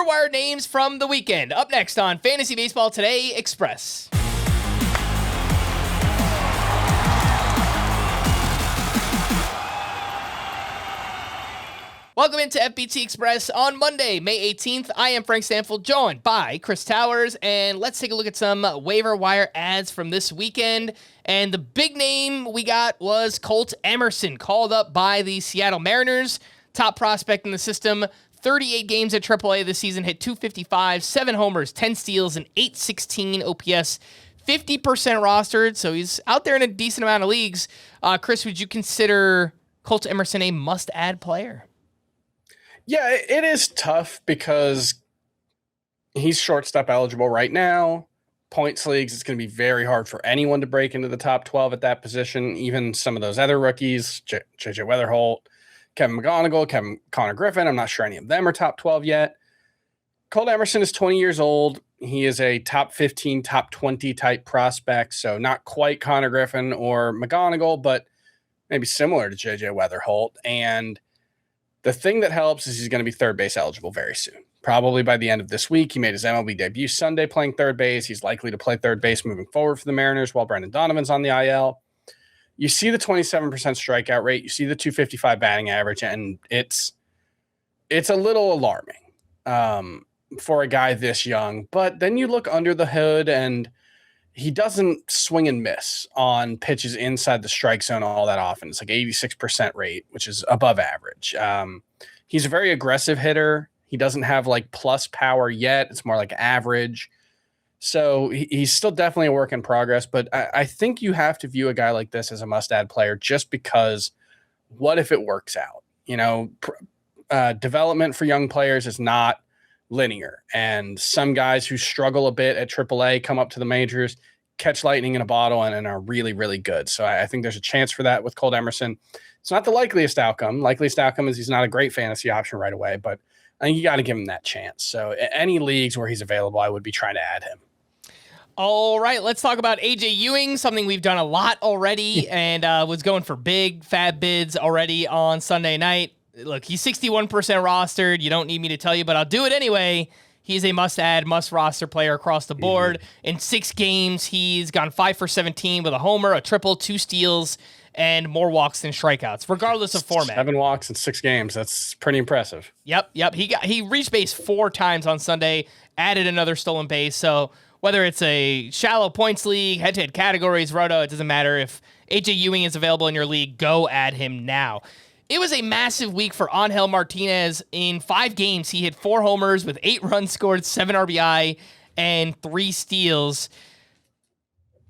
waiver wire names from the weekend. Up next on Fantasy Baseball Today Express. Welcome into FBT Express on Monday, May 18th. I am Frank Stanfield, joined by Chris Towers, and let's take a look at some waiver wire ads from this weekend. And the big name we got was Colt Emerson, called up by the Seattle Mariners. Top prospect in the system, 38 games at AAA this season, hit .255, 7 homers, 10 steals, and .816 OPS, 50% rostered, so he's out there in a decent amount of leagues. Chris, would you consider Colt Emerson a must-add player? Yeah, it is tough because he's shortstop eligible right now. Points leagues, it's going to be very hard for anyone to break into the top 12 at that position. Even some of those other rookies, J.J. Weatherholt, Kevin McGonigal, Connor Griffin, I'm not sure any of them are top 12 yet. Colt Emerson is 20 years old. He is a top 15, top 20 type prospect, so not quite Connor Griffin or McGonigal, but maybe similar to J.J. Weatherholt. And the thing that helps is he's going to be third base eligible very soon. Probably by the end of this week. He made his MLB debut Sunday playing third base. He's likely to play third base moving forward for the Mariners while Brendan Donovan's on the IL. You see the 27% strikeout rate. You see the .255 batting average, and it's a little alarming for a guy this young. But then you look under the hood, and he doesn't swing and miss on pitches inside the strike zone all that often. It's like 86% rate, which is above average. He's a very aggressive hitter. He doesn't have like plus power yet. It's more like average. So he's still definitely a work in progress, but I think you have to view a guy like this as a must-add player just because what if it works out? You know, development for young players is not linear, and some guys who struggle a bit at AAA come up to the majors, catch lightning in a bottle, and are really, really good. So I think there's a chance for that with Colt Emerson. It's not the likeliest outcome. Likeliest outcome is he's not a great fantasy option right away, but I think you got to give him that chance. So any leagues where he's available, I would be trying to add him. All right, let's talk about AJ Ewing, something we've done a lot already, and was going for big fab bids already on Sunday night. Look, he's 61% rostered. You don't need me to tell you, but I'll do it anyway. He's a must-add, must-roster player across the board. In 6 games, he's gone 5 for 17 with a homer, a triple, 2 steals, and more walks than strikeouts, regardless of format. 7 walks in 6 games. That's pretty impressive. Yep. He reached base 4 times on Sunday, added another stolen base. So whether it's a shallow points league, head-to-head categories, roto, it doesn't matter. If AJ Ewing is available in your league, go add him now. It was a massive week for Angel Martinez. In 5 games, he hit 4 homers with 8 runs scored, 7 RBI, and 3 steals.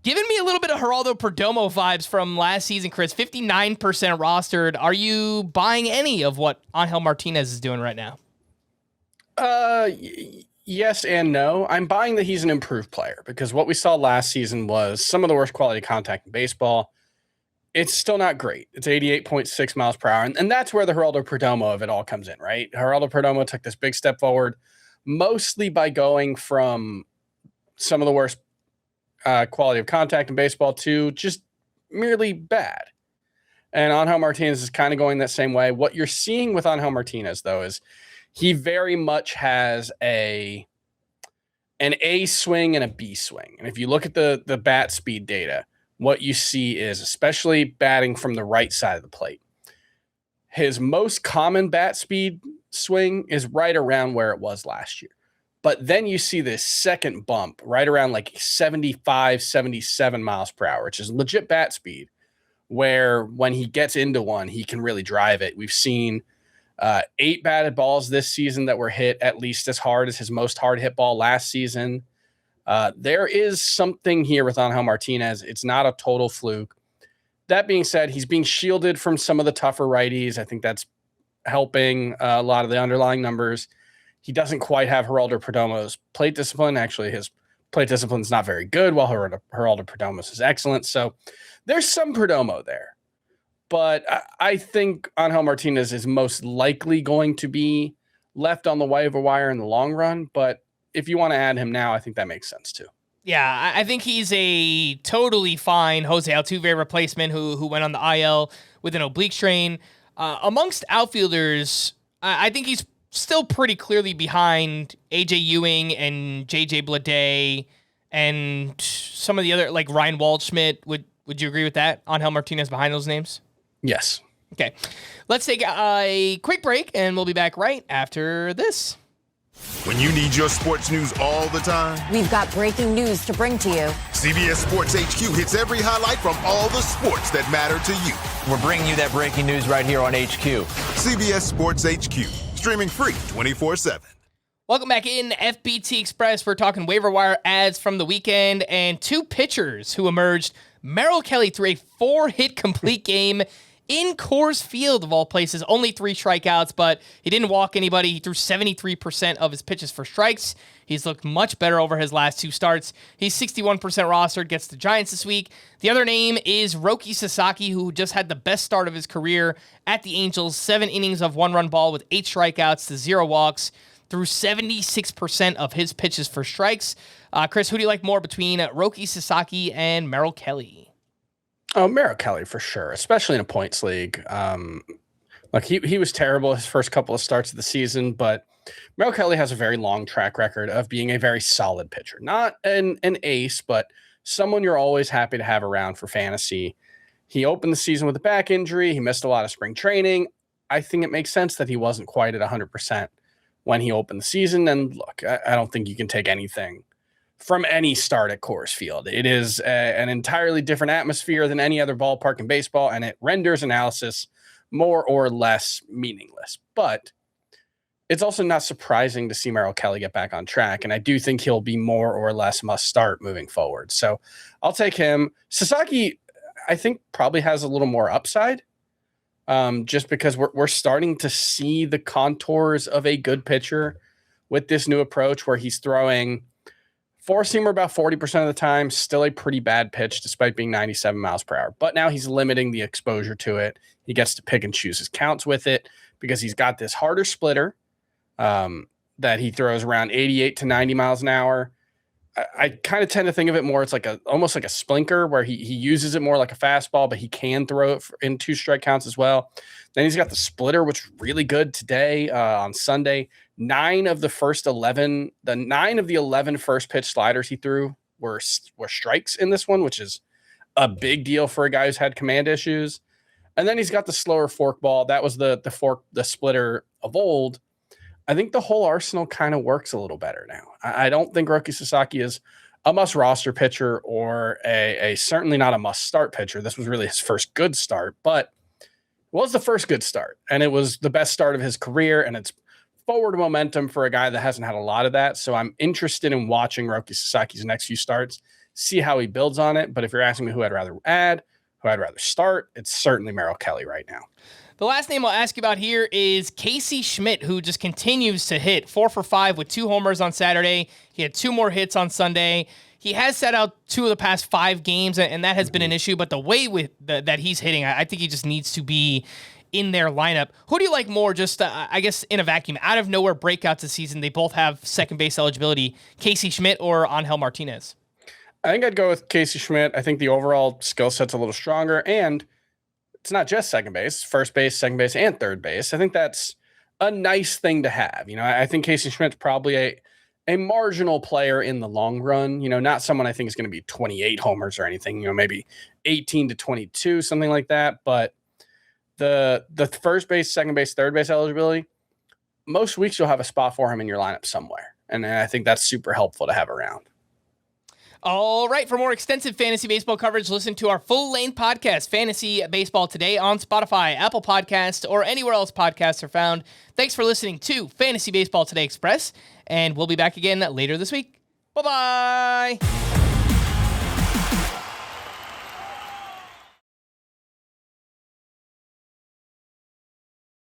Giving me a little bit of Geraldo Perdomo vibes from last season, Chris. 59% rostered. Are you buying any of what Angel Martinez is doing right now? Yes and no. I'm buying that he's an improved player because what we saw last season was some of the worst quality contact in baseball. It's still not great. It's 88.6 miles per hour. And that's where the Geraldo Perdomo of it all comes in, right? Geraldo Perdomo took this big step forward, mostly by going from some of the worst quality of contact in baseball to just merely bad. And Angel Martinez is kind of going that same way. What you're seeing with Angel Martinez, though, is he very much has an A swing and a B swing. And if you look at the bat speed data, what you see is, especially batting from the right side of the plate, his most common bat speed swing is right around where it was last year. But then you see this second bump right around like 75, 77 miles per hour, which is legit bat speed, where when he gets into one, he can really drive it. We've seen 8 batted balls this season that were hit at least as hard as his most hard hit ball last season. There is something here with Angel Martinez. It's not a total fluke. That being said, he's being shielded from some of the tougher righties. I think that's helping a lot of the underlying numbers. He doesn't quite have Geraldo Perdomo's plate discipline. Actually, his plate discipline is not very good, while Geraldo Perdomo's is excellent. So there's some Perdomo there. But I think Angel Martinez is most likely going to be left on the waiver wire in the long run. But if you want to add him now, I think that makes sense too. Yeah, I think he's a totally fine Jose Altuve replacement who went on the IL with an oblique strain. Amongst outfielders, I think he's still pretty clearly behind AJ Ewing and JJ Bleday and some of the other, like Ryan Waldschmidt. Would you agree with that? Angel Martinez behind those names? Yes. Okay. Let's take a quick break, and we'll be back right after this. When you need your sports news all the time, we've got breaking news to bring to you. CBS Sports HQ hits every highlight from all the sports that matter to you. We're bringing you that breaking news right here on HQ. CBS Sports HQ, streaming free 24/7. Welcome back in FBT Express. We're talking waiver wire ads from the weekend and two pitchers who emerged. Merrill Kelly threw a 4-hit complete game in Coors Field, of all places. Only 3 strikeouts, but he didn't walk anybody. He threw 73% of his pitches for strikes. He's looked much better over his last 2 starts. He's 61% rostered, gets the Giants this week. The other name is Roki Sasaki, who just had the best start of his career at the Angels. 7 innings of 1-run ball with 8 strikeouts to 0 walks. Threw 76% of his pitches for strikes. Chris, who do you like more between Roki Sasaki and Merrill Kelly? Oh, Merrill Kelly for sure, especially in a points league. Look, he was terrible his first couple of starts of the season, but Merrill Kelly has a very long track record of being a very solid pitcher. Not an ace, but someone you're always happy to have around for fantasy. He opened the season with a back injury. He missed a lot of spring training. I think it makes sense that he wasn't quite at 100% when he opened the season. And look, I don't think you can take anything from any start at Coors Field. It is an entirely different atmosphere than any other ballpark in baseball, and it renders analysis more or less meaningless. But it's also not surprising to see Merrill Kelly get back on track, and I do think he'll be more or less must start moving forward. So I'll take him. Sasaki, I think, probably has a little more upside, just because we're starting to see the contours of a good pitcher with this new approach where he's throwing four-seamer about 40% of the time, still a pretty bad pitch despite being 97 miles per hour. But now he's limiting the exposure to it. He gets to pick and choose his counts with it because he's got this harder splitter that he throws around 88 to 90 miles an hour. I kind of tend to think of it more, it's like almost like a splinker where he uses it more like a fastball, but he can throw it in 2 strike counts as well. Then he's got the splitter, which is really good today on Sunday. 9 of the 11 first pitch sliders he threw were strikes in this one, which is a big deal for a guy who's had command issues. And then he's got the slower forkball. That was the splitter of old. I think the whole arsenal kind of works a little better now. I don't think Roki Sasaki is a must roster pitcher or a certainly not a must start pitcher. This was really his first good start, but it was the first good start, and it was the best start of his career, and it's forward momentum for a guy that hasn't had a lot of that. So I'm interested in watching Roki Sasaki's next few starts, see how he builds on it. But if you're asking me who I'd rather add, who I'd rather start, it's certainly Merrill Kelly right now. The last name I'll ask you about here is Casey Schmitt, who just continues to hit 4 for 5 with 2 homers on Saturday. He had 2 more hits on Sunday. He has set out 2 of the past 5 games, and that has been an issue. But the way that he's hitting, I think he just needs to be in their lineup. Who do you like more, just, I guess, in a vacuum? Out of nowhere breakouts this season, they both have second base eligibility. Casey Schmitt or Angel Martinez? I think I'd go with Casey Schmitt. I think the overall skill set's a little stronger, and it's not just second base, first base, second base, and third base. I think that's a nice thing to have. You know, I think Casey Schmitt's probably a marginal player in the long run. You know, not someone I think is going to be 28 homers or anything, you know, maybe 18 to 22, something like that. But the first base, second base, third base eligibility, most weeks you'll have a spot for him in your lineup somewhere. And I think that's super helpful to have around. All right, for more extensive fantasy baseball coverage, listen to our full-length podcast, Fantasy Baseball Today, on Spotify, Apple Podcasts, or anywhere else podcasts are found. Thanks for listening to Fantasy Baseball Today Express, and we'll be back again later this week. Bye-bye!